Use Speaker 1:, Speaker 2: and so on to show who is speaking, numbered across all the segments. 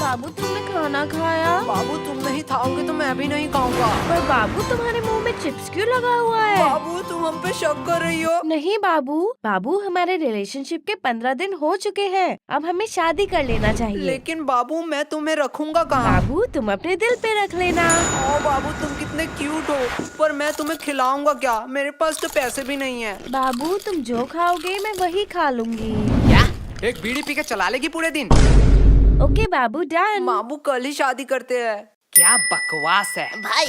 Speaker 1: बाबू तुमने खाना खाया?
Speaker 2: बाबू तुम नहीं खाओगे तो मैं भी नहीं खाऊंगा।
Speaker 1: पर बाबू तुम्हारे मुंह में चिप्स क्यों लगा हुआ है?
Speaker 2: बाबू तुम हम पे शक कर रही हो?
Speaker 1: नहीं बाबू, बाबू हमारे रिलेशनशिप के 15 दिन हो चुके हैं। अब हमें शादी कर लेना चाहिए।
Speaker 2: लेकिन बाबू मैं तुम्हें रखूंगा कहाँ?
Speaker 1: बाबू तुम अपने दिल पे रख लेना।
Speaker 2: ओ बाबू तुम कितने क्यूट हो, पर मैं तुम्हें खिलाऊंगा क्या? मेरे पास तो पैसे भी नहीं है।
Speaker 1: बाबू तुम जो खाओगे मैं वही खा लूंगी।
Speaker 2: क्या? एक बीड़ी पी के चला लेगी पूरे दिन?
Speaker 1: ओके बाबू डन।
Speaker 2: बाबू कल ही शादी करते हैं। क्या बकवास है
Speaker 3: भाई,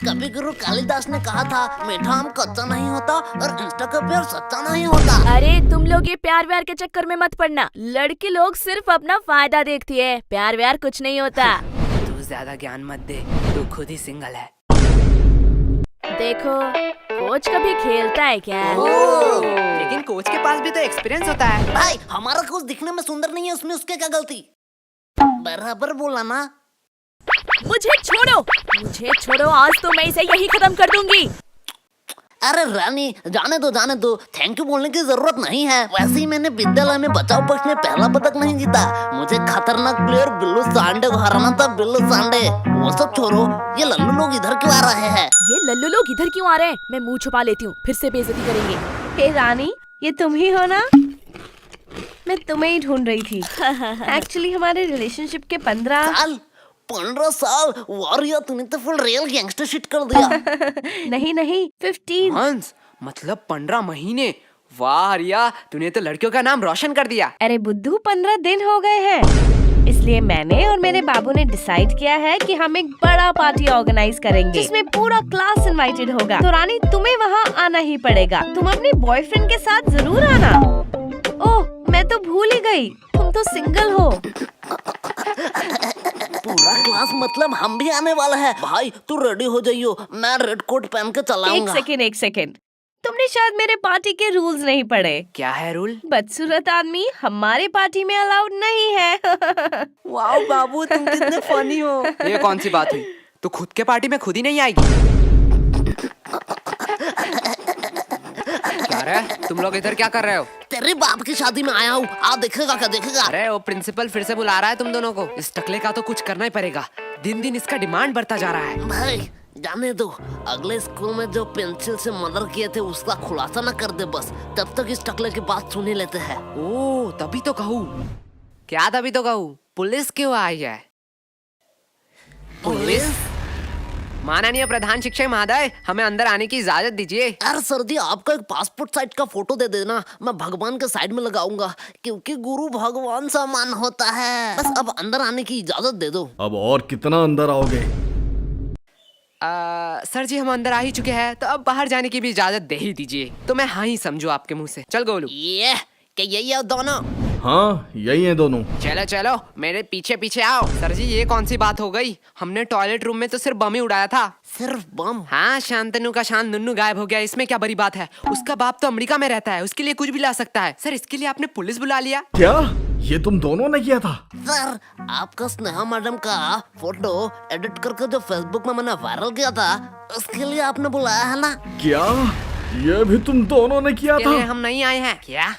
Speaker 3: कवि गुरु कालिदास ने कहा था मीठा आम कच्चा नहीं होता और इंस्टा का प्यार सच्चा नहीं होता।
Speaker 4: अरे तुम लोग ये प्यार व्यार के चक्कर में मत पड़ना। लड़के लोग सिर्फ अपना फायदा देखती है, प्यार व्यार कुछ नहीं होता।
Speaker 2: तू ज्यादा ज्ञान मत दे, तू खुद ही सिंगल है।
Speaker 4: देखो कोच कभी खेलता है क्या?
Speaker 2: लेकिन कोच के पास भी तो एक्सपीरियंस होता है।
Speaker 3: भाई हमारा कोच दिखने में सुंदर नहीं है, उसमें उसके क्या गलती? बराबर बोला ना।
Speaker 4: मुझे छोड़ो, आज तो मैं इसे यही खत्म कर दूंगी।
Speaker 3: अरे रानी जाने दो, थैंक यू बोलने की जरूरत नहीं है। वैसे ही मैंने विद्यालय में बचाव पक्ष में पहला पदक नहीं जीता। मुझे खतरनाक प्लेयर बिल्लू सांडे को हराना था। बिल्लू सांडे वो सब छोड़ो, ये लल्लू लोग इधर क्यों आ रहे हैं?
Speaker 4: ये लल्लू लोग इधर क्यों आ रहे हैं? मैं मुंह छुपा लेती हूँ, फिर से बेइज्जती करेंगे।
Speaker 1: हे रानी, ये तुम ही हो ना? मैं तुम्हें ही ढूंढ रही थी। एक्चुअली हमारे रिलेशनशिप के
Speaker 3: 15 साल वारिया, तूने तो फुल रियल गैंगस्टर शिट कर दिया।
Speaker 1: नहीं 15।
Speaker 2: हंस मतलब 15 महीने। वाह रिया, तूने तो लड़कियों का नाम रोशन कर दिया।
Speaker 1: अरे बुद्धू 15 दिन हो गए हैं, इसलिए मैंने और मेरे बाबू ने डिसाइड किया है कि हम एक बड़ा पार्टी ऑर्गेनाइज करेंगे जिसमें पूरा क्लास इनवाइटेड होगा। तो रानी तुम्हें वहाँ आना ही पड़ेगा। तुम अपने बॉयफ्रेंड के साथ जरूर आना। ओह मैं तो भूल ही गई, तुम तो सिंगल हो।
Speaker 3: पूरा क्लास मतलब हम भी आने वाला है। भाई तू रेडी हो जाइयो, मैं रेड कोट पहन के चलाऊंगा।
Speaker 1: एक सेकेंड, तुमने शायद मेरे पार्टी के रूल्स नहीं पढ़े।
Speaker 2: क्या है रूल?
Speaker 1: बदसूरत आदमी हमारे पार्टी में अलाउड नहीं है।
Speaker 2: वाह बाबू तुम कितने फनी हो। ये कौन सी बात हुई? तू खुद के पार्टी में खुद ही नहीं आएगी? क्या रे, तुम लोग इधर क्या कर रहे हो?
Speaker 3: तेरे बाप की शादी में आया हूँ, आ देखेगा क्या देखेगा।
Speaker 2: अरे वो प्रिंसिपल फिर से बुला रहा है तुम दोनों को। इस टकले का तो कुछ करना ही पड़ेगा, दिन दिन इसका डिमांड बढ़ता जा रहा है।
Speaker 3: भाई जाने दो, अगले स्कूल में जो पेंसिल से मर्डर किए थे उसका खुलासा न कर दे बस, तब तक इस टकले की बात सुन ही लेते हैं।
Speaker 2: ओ तभी तो कहूँ। क्या तभी तो कहूँ? पुलिस क्यों आई है? पुलिस? माननीय प्रधान शिक्षक महोदय, हमें अंदर आने की इजाजत दीजिए।
Speaker 3: अरे सर जी, आपका एक पासपोर्ट साइज का फोटो दे देना, मैं भगवान के साइड में लगाऊंगा, क्योंकि गुरु भगवान समान होता है। बस अब अंदर आने की इजाजत दे दो।
Speaker 5: अब और कितना अंदर आओगे?
Speaker 2: सर जी हम अंदर आ ही चुके हैं, तो अब बाहर जाने की भी इजाजत दे ही दीजिए। तो मैं हाँ ही समझू आपके मुंह से। चल गोलू।
Speaker 3: ये क्या यही है दोनों?
Speaker 5: हाँ यही है दोनों।
Speaker 2: चलो चलो मेरे पीछे पीछे आओ। सर जी ये कौन सी बात हो गई? हमने टॉयलेट रूम में तो सिर्फ बम ही उड़ाया था।
Speaker 3: सिर्फ बम?
Speaker 2: हाँ, शांतनु का शान नुन्नू गायब हो गया, इसमें क्या बड़ी बात है? उसका बाप तो अमेरिका में रहता है, उसके लिए कुछ भी ला सकता है। सर इसके लिए आपने पुलिस बुला लिया?
Speaker 5: क्या ये तुम दोनों ने किया था?
Speaker 3: सर आपका स्नेहा मैडम का फोटो एडिट करके जो फेसबुक में मैंने वायरल किया था, उसके लिए आपने बुलाया है ना?
Speaker 5: क्या ये भी तुम दोनों ने किया
Speaker 2: इसके लिए
Speaker 5: था?
Speaker 2: हम नहीं आए हैं क्या?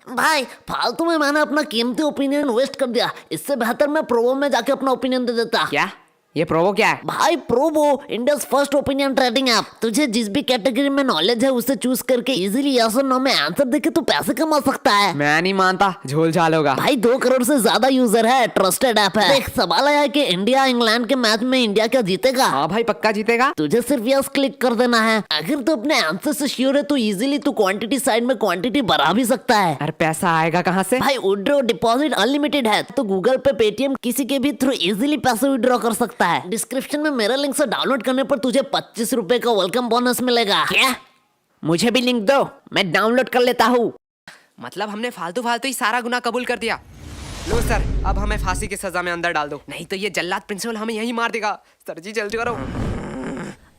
Speaker 3: भाई फालतू में मैंने अपना कीमती ओपिनियन वेस्ट कर दिया। इससे बेहतर मैं प्रोवो में जाके अपना ओपिनियन दे देता।
Speaker 2: क्या? ये प्रोवो क्या है?
Speaker 3: भाई Probo India first opinion trading app. तुझे जिस भी कैटेगरी में नॉलेज है उसे चूज करके इजीली यस और नो में आंसर देके तू पैसे कमा सकता है।
Speaker 2: मैं नहीं मानता, झोल झाल होगा।
Speaker 3: भाई 2 करोड़ से ज्यादा यूजर है, ट्रस्टेड ऐप है। देख सवाल आया कि इंडिया इंग्लैंड के मैच में इंडिया क्या जीतेगा?
Speaker 2: हाँ भाई पक्का जीतेगा।
Speaker 3: तुझे सिर्फ यस क्लिक कर देना है। अगर तू अपने आंसर से श्योर है तो इजीली तू क्वांटिटी साइड में क्वांटिटी बढ़ा भी सकता है।
Speaker 2: अरे पैसा आएगा कहाँ से?
Speaker 3: भाई विड्रॉ डिपॉजिट अनलिमिटेड है, तो गूगल पे पेटीएम किसी के भी थ्रू इजीली पैसे विड्रॉ कर सकता है। डिस्क्रिप्शन में मेरे लिंक से डाउनलोड करने पर तुझे 25 रुपए का वेलकम बोनस मिलेगा।
Speaker 2: क्या? मुझे भी लिंक दो, मैं डाउनलोड कर लेता हूँ। मतलब हमने फालतू फालतू ही सारा गुनाह कबूल कर दिया। लो सर, अब हमें फांसी की सजा में अंदर डाल दो, नहीं तो ये जल्लाद प्रिंसिपल हमें यहीं मार देगा। सर जी जल्दी करो।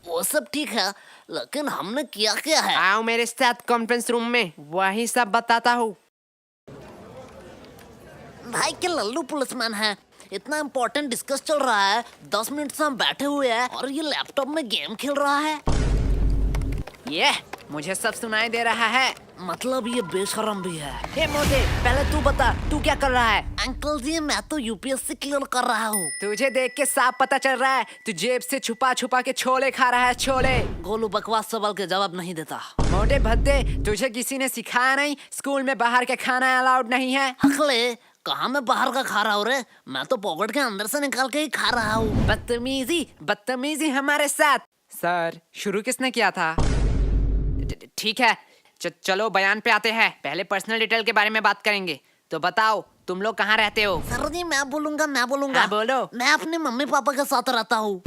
Speaker 3: वो सब ठीक है, लेकिन हमने किया क्या है?
Speaker 2: आओ मेरे साथ कॉन्फ्रेंस रूम में, वही सब बताता हूँ।
Speaker 3: भाई के लल्लू पुलिसमैन है, इतना इम्पोर्टेंट डिस्कस चल रहा है, 10 मिनट से हम बैठे हुए हैं और ये लैपटॉप में गेम खेल रहा है।
Speaker 2: ये मुझे सब सुनाई दे रहा है।
Speaker 3: मतलब ये बेशरम भी है।
Speaker 2: हे मोटे, पहले तू बता, तू क्या कर रहा है?
Speaker 3: अंकल जी मैं तो यूपीएससी क्लियर कर रहा हूँ।
Speaker 2: तुझे देख के साफ पता चल रहा है तू जेब से छुपा छुपा के छोले खा रहा है, छोले।
Speaker 3: गोलू बकवास सवाल के जवाब नहीं देता।
Speaker 2: मोटे भद्दे, तुझे किसी ने सिखाया नहीं स्कूल में बाहर के खाना अलाउड नहीं है?
Speaker 3: हकले कहाँ मैं बाहर का खा रहा हूँ रे, मैं तो पॉकेट के अंदर से निकाल के ही खा रहा हूँ।
Speaker 2: बदतमीजी बदतमीजी हमारे साथ। सर शुरू किसने किया था? ठीक है, चलो बयान पे आते हैं। पहले पर्सनल डिटेल के बारे में बात करेंगे। तो बताओ तुम लोग कहाँ रहते हो?
Speaker 3: सर जी मैं बोलूंगा।
Speaker 2: हाँ, बोलो।
Speaker 3: मैं अपने मम्मी पापा के साथ रहता हूँ।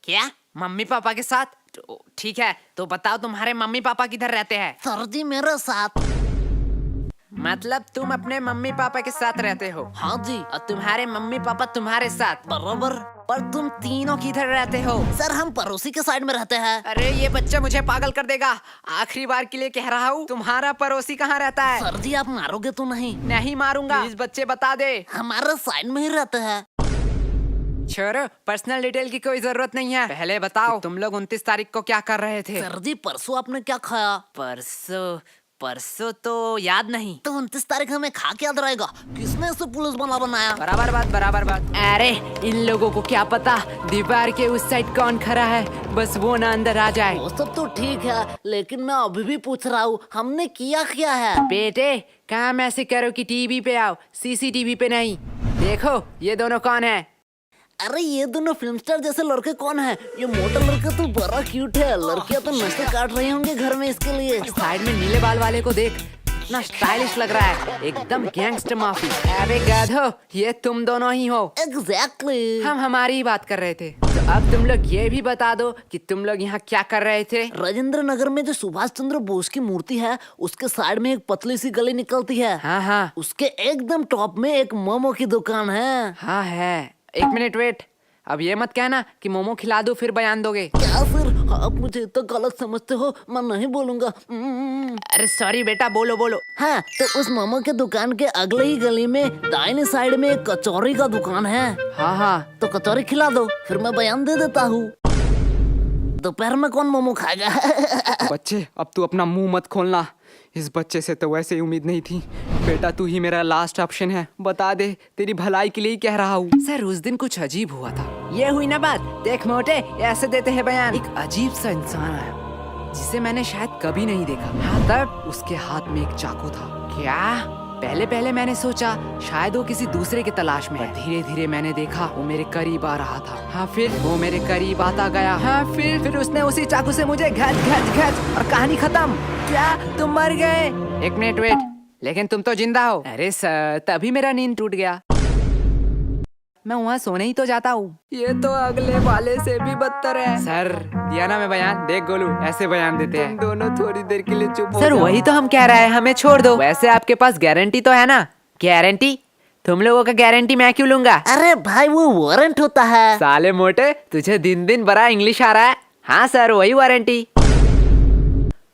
Speaker 2: क्या मम्मी पापा के साथ? ठीक है, तो बताओ तुम्हारे मम्मी पापा किधर रहते हैं?
Speaker 3: सर जी मेरे साथ।
Speaker 2: मतलब तुम अपने मम्मी पापा के साथ रहते हो?
Speaker 3: हाँ जी।
Speaker 2: और तुम्हारे मम्मी पापा तुम्हारे साथ?
Speaker 3: बराबर।
Speaker 2: पर तुम तीनों किधर रहते हो?
Speaker 3: सर हम पड़ोसी के साइड में रहते हैं।
Speaker 2: अरे ये बच्चा मुझे पागल कर देगा। आखिरी बार के लिए कह रहा हूँ, तुम्हारा पड़ोसी कहाँ रहता है?
Speaker 3: सर जी आप मारोगे तो नहीं?
Speaker 2: नहीं मारूंगा। प्लीज बच्चे बता दे।
Speaker 3: हमारे साइड में ही रहते हैं।
Speaker 2: छोड़ो, पर्सनल डिटेल की कोई जरूरत नहीं है। पहले बताओ तुम लोग 29 तारीख को क्या कर रहे थे?
Speaker 3: सर जी परसों आपने क्या खाया?
Speaker 2: परसों तो याद नहीं।
Speaker 3: तो 29 तारीख हमें खा के याद रहेगा। किसने इसे पुलिस बना बनाया?
Speaker 2: बराबर बात। अरे इन लोगों को क्या पता दीवार के उस साइड कौन खड़ा है, बस वो ना अंदर आ जाए।
Speaker 3: वो सब तो ठीक है, लेकिन मैं अभी भी पूछ रहा हूँ हमने किया है?
Speaker 2: बेटे काम ऐसे करो कि टीवी पे आओ, सीसीटीवी पे नहीं। देखो ये दोनों कौन है?
Speaker 3: अरे ये दोनों फिल्म स्टार जैसे लड़के कौन है? ये मोटा लड़का तो बड़ा क्यूट है। लड़कियां तो नशे काट रही होंगे घर में इसके लिए।
Speaker 2: साइड में नीले बाल वाले को देख, इतना स्टाइलिश लग रहा है, एकदम गैंगस्टर माफी। अरे गधो, ये तुम दोनों ही हो।
Speaker 3: एग्जैक्टली।
Speaker 2: हम हमारी ही बात कर रहे थे। तो अब तुम लोग ये भी बता दो कि तुम लोग यहाँ क्या कर रहे थे?
Speaker 3: राजेंद्र नगर में जो सुभाष चंद्र बोस की मूर्ति है उसके साइड में एक पतली सी गली निकलती है।
Speaker 2: हाँ
Speaker 3: उसके एकदम टॉप में एक मोमो की दुकान है।
Speaker 2: हाँ है। एक मिनट वेट, अब ये मत कहना कि मोमो खिला दो फिर बयान दोगे।
Speaker 3: क्या फिर आप मुझे इतना गलत समझते हो? मैं नहीं बोलूंगा।
Speaker 2: अरे सॉरी बेटा, बोलो।
Speaker 3: हाँ तो उस मोमो के दुकान के अगले ही गली में दाहिने साइड में एक कचौरी का दुकान है।
Speaker 2: हाँ
Speaker 3: तो कचौरी खिला दो फिर मैं बयान दे देता हूँ। दोपहर में कौन मोमो खाएगा?
Speaker 2: बच्चे अब तू अपना मुंह मत खोलना। इस बच्चे से तो वैसे ही उम्मीद नहीं थी। बेटा तू ही मेरा लास्ट ऑप्शन है, बता दे, तेरी भलाई के लिए ही कह रहा हूँ। सर उस दिन कुछ अजीब हुआ था। ये हुई ना बात। देख मोटे, ऐसे देते हैं बयान। एक अजीब सा इंसान आया जिसे मैंने शायद कभी नहीं देखा। हाँ तब उसके हाथ में एक चाकू था। क्या? पहले मैंने सोचा शायद वो किसी दूसरे की तलाश में है। धीरे धीरे मैंने देखा वो मेरे करीब आ रहा था। हाँ फिर वो मेरे करीब आता गया। हाँ फिर उसने उसी चाकू से मुझे घच और कहानी खत्म। क्या तुम मर गए? एक मिनट वेट, लेकिन तुम तो जिंदा हो। अरे सर तभी मेरा नींद टूट गया। मैं वहाँ सोने ही तो जाता हूँ। ये तो अगले वाले से भी बदतर है। सर दिया ना मैं बयान। देख गोलू, ऐसे बयान देते हैं। दोनों थोड़ी देर के लिए चुप हो। सर वही तो हम कह रहे हैं, हमें छोड़ दो। वैसे आपके पास गारंटी तो है ना? गारंटी? तुम लोगों का गारंटी मैं क्यों लूंगा?
Speaker 3: अरे भाई वो वारंट होता है।
Speaker 2: साले मोटे, तुझे दिन दिन बड़ा इंग्लिश आ रहा है। हाँ सर वही वारंटी।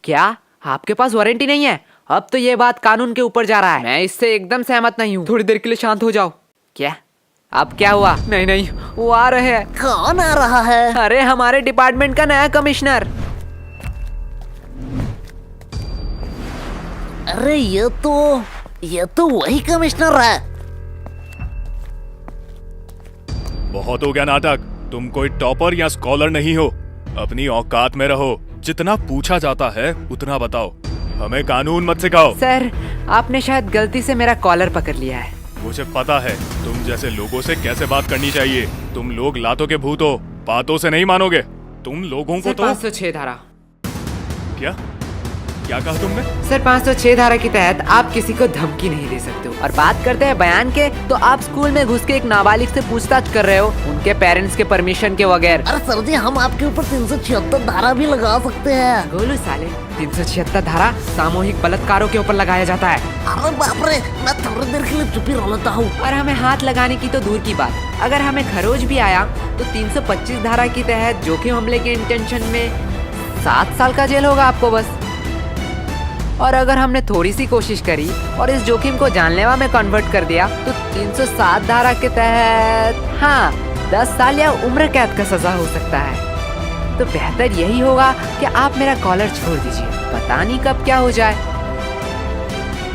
Speaker 2: क्या आपके पास वारंटी नहीं है? अब तो ये बात कानून के ऊपर जा रहा है। मैं इससे एकदम सहमत नहीं हूँ। थोड़ी देर के लिए शांत हो जाओ। क्या अब क्या हुआ? नहीं वो आ रहे हैं।
Speaker 3: कौन आ रहा है?
Speaker 2: अरे हमारे डिपार्टमेंट का नया कमिश्नर।
Speaker 3: अरे ये तो वही कमिश्नर है।
Speaker 6: बहुत हो गया नाटक। तुम कोई टॉपर या स्कॉलर नहीं हो, अपनी औकात में रहो। जितना पूछा जाता है उतना बताओ, हमें कानून मत सिखाओ।
Speaker 2: सर आपने शायद गलती से मेरा कॉलर पकड़ लिया है।
Speaker 6: मुझे पता है तुम जैसे लोगों से कैसे बात करनी चाहिए। तुम लोग लातों के भूत हो, बातों से नहीं मानोगे। तुम लोगों को तो
Speaker 2: 506 धारा।
Speaker 6: क्या कहा तुमने?
Speaker 2: सर 506 धारा के तहत आप किसी को धमकी नहीं दे सकते हो। और बात करते हैं बयान के, तो आप स्कूल में घुस के एक नाबालिग से पूछताछ कर रहे हो, उनके पेरेंट्स के परमिशन के बगैर।
Speaker 3: अरे सर जी हम आपके ऊपर 376 धारा भी लगा सकते हैं।
Speaker 2: गोलू साले, 376 धारा सामूहिक बलात्कारों के ऊपर लगाया जाता है।
Speaker 3: अरे बाप रे, मैं थोड़ी देर के लिए चुप ही रह लेता हूँ।
Speaker 2: और हमें हाथ लगाने की तो दूर की बात, अगर हमें खरोच भी आया तो 325 धारा के तहत जोखिम हमले के इंटेंशन में 7 साल का जेल होगा आपको बस। और अगर हमने थोड़ी सी कोशिश करी और इस जोखिम को जानलेवा में कन्वर्ट कर दिया तो 307 धारा के तहत 10 साल या उम्र कैद का सजा हो सकता है। तो बेहतर यही होगा कि आप मेरा कॉलर छोड़ दीजिए, पता नहीं कब क्या हो जाए।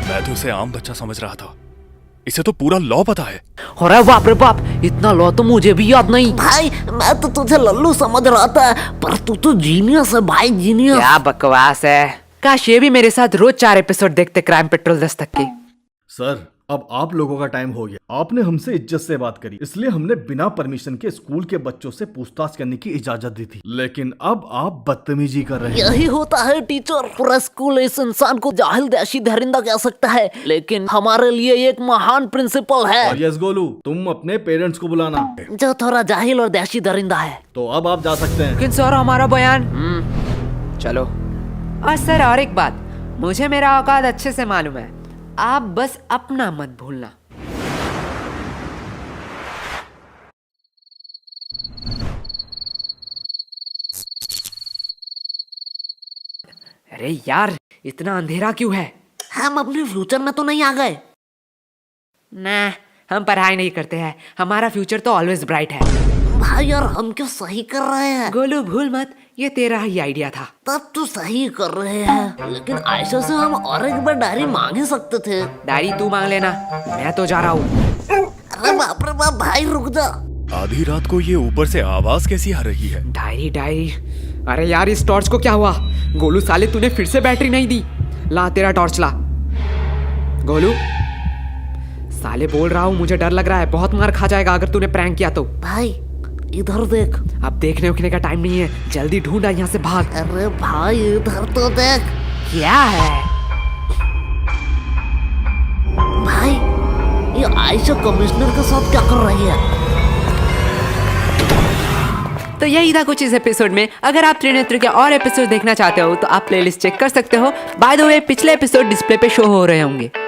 Speaker 6: मैं तो उसे आम बच्चा समझ रहा था, इसे तो पूरा लॉ पता है।
Speaker 2: अरे बाप रे बाप, इतना लॉ तो मुझे भी याद नहीं।
Speaker 3: भाई मैं तो तुझे लल्लू समझ रहा था, पर तू तो जीनियस है भाई, जीनियस।
Speaker 2: क्या बकवास है, काश ये भी मेरे साथ रोज 4 एपिसोड देखते क्राइम पेट्रोल दस्तक के।
Speaker 5: सर अब आप लोगों का टाइम हो गया। आपने हमसे इज्जत से बात करी, इसलिए हमने बिना परमिशन के स्कूल के बच्चों से पूछताछ करने की इजाजत दी थी, लेकिन अब आप बदतमीजी कर रहे हैं।
Speaker 3: यही होता है टीचर, पूरा स्कूल इस इंसान को जाहिल देशी दरिंदा कह सकता है, लेकिन हमारे लिए एक महान प्रिंसिपल है
Speaker 5: और यस गोलू, तुम अपने पेरेंट्स को बुलाना।
Speaker 3: जो थोड़ा जाहिल और देशी दरिंदा है।
Speaker 5: तो अब आप जा सकते हैं।
Speaker 2: लेकिन सर हमारा बयान। चलो। और सर और एक बात, मुझे मेरा औकात अच्छे से मालूम है, आप बस अपना मत भूलना। अरे यार, इतना अंधेरा क्यों है?
Speaker 3: हम अपने फ्यूचर में तो नहीं आ गए?
Speaker 2: ना, हम पढ़ाई नहीं करते हैं, हमारा फ्यूचर तो ऑलवेज ब्राइट है।
Speaker 3: भाई यार हम क्यों सही कर रहे हैं?
Speaker 2: गोलू भूल मत, ये तेरा ही आइडिया था।
Speaker 3: तब तो सही कर रहे हैं, लेकिन आयशा से हम और एक बार डायरी मांग ही सकते थे।
Speaker 2: डायरी तू मांग लेना, मैं तो जा रहा हूँ।
Speaker 3: अरे बाप रे बाप भाई रुक जा।
Speaker 6: आधी रात को ये ऊपर से आवाज कैसी आ रही है?
Speaker 2: डायरी डायरी, अरे यार इस टॉर्च को क्या हुआ? गोलू साले तूने फिर से बैटरी नहीं दी। ला तेरा टॉर्च ला। गोलू साले बोल रहा हूँ, मुझे डर लग रहा है, बहुत मार खा जाएगा अगर तूने प्रैंक किया तो।
Speaker 3: भाई इधर देख।
Speaker 2: अब देखने उखने का टाइम नहीं है, जल्दी ढूंढा, यहाँ से भाग।
Speaker 3: अरे भाई इधर तो देख।
Speaker 2: क्या है?
Speaker 3: भाई ये आयशा कमिश्नर के साथ क्या कर रही है?
Speaker 2: तो यही था कुछ इस एपिसोड में। अगर आप त्रिनेत्र के और एपिसोड देखना चाहते हो तो आप प्लेलिस्ट चेक कर सकते हो। बाय द वे पिछले एपिसोड डिस्प्ले पे शो हो रहे होंगे।